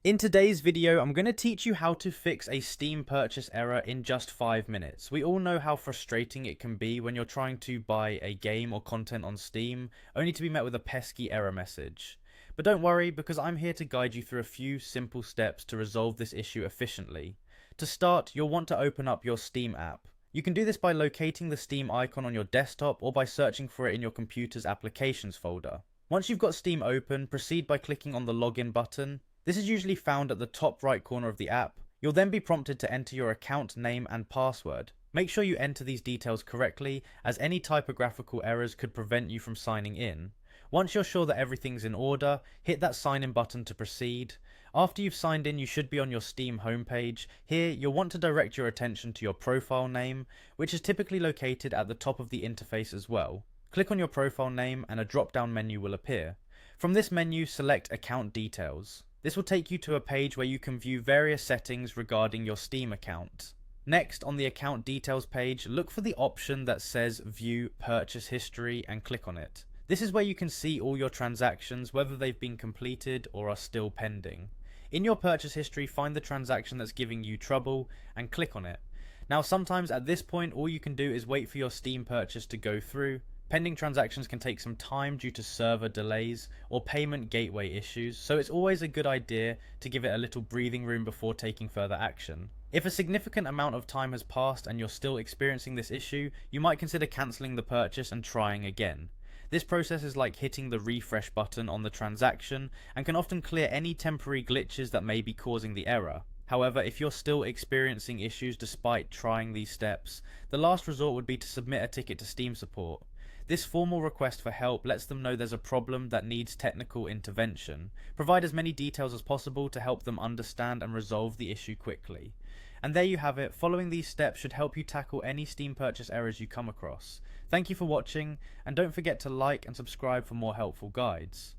In today's video, I'm going to teach you how to fix a Steam purchase error in just 5 minutes. We all know how frustrating it can be when you're trying to buy a game or content on Steam, only to be met with a pesky error message. But don't worry, because I'm here to guide you through a few simple steps to resolve this issue efficiently. To start, you'll want to open up your Steam app. You can do this by locating the Steam icon on your desktop or by searching for it in your computer's applications folder. Once you've got Steam open, proceed by clicking on the login button. This is usually found at the top right corner of the app. You'll then be prompted to enter your account name and password. Make sure you enter these details correctly, as any typographical errors could prevent you from signing in. Once you're sure that everything's in order, hit that sign in button to proceed. After you've signed in, you should be on your Steam homepage. Here, you'll want to direct your attention to your profile name, which is typically located at the top of the interface as well. Click on your profile name and a drop-down menu will appear. From this menu, select Account Details. This will take you to a page where you can view various settings regarding your Steam account. Next, on the account details page, look for the option that says View Purchase History and click on it. This is where you can see all your transactions, whether they've been completed or are still pending. In your purchase history, find the transaction that's giving you trouble and click on it. Now, sometimes at this point, all you can do is wait for your Steam purchase to go through. Pending transactions can take some time due to server delays or payment gateway issues, so it's always a good idea to give it a little breathing room before taking further action. If a significant amount of time has passed and you're still experiencing this issue, you might consider cancelling the purchase and trying again. This process is like hitting the refresh button on the transaction and can often clear any temporary glitches that may be causing the error. However, if you're still experiencing issues despite trying these steps, the last resort would be to submit a ticket to Steam support. This formal request for help lets them know there's a problem that needs technical intervention. Provide as many details as possible to help them understand and resolve the issue quickly. And there you have it. Following these steps should help you tackle any Steam purchase errors you come across. Thank you for watching, and don't forget to like and subscribe for more helpful guides.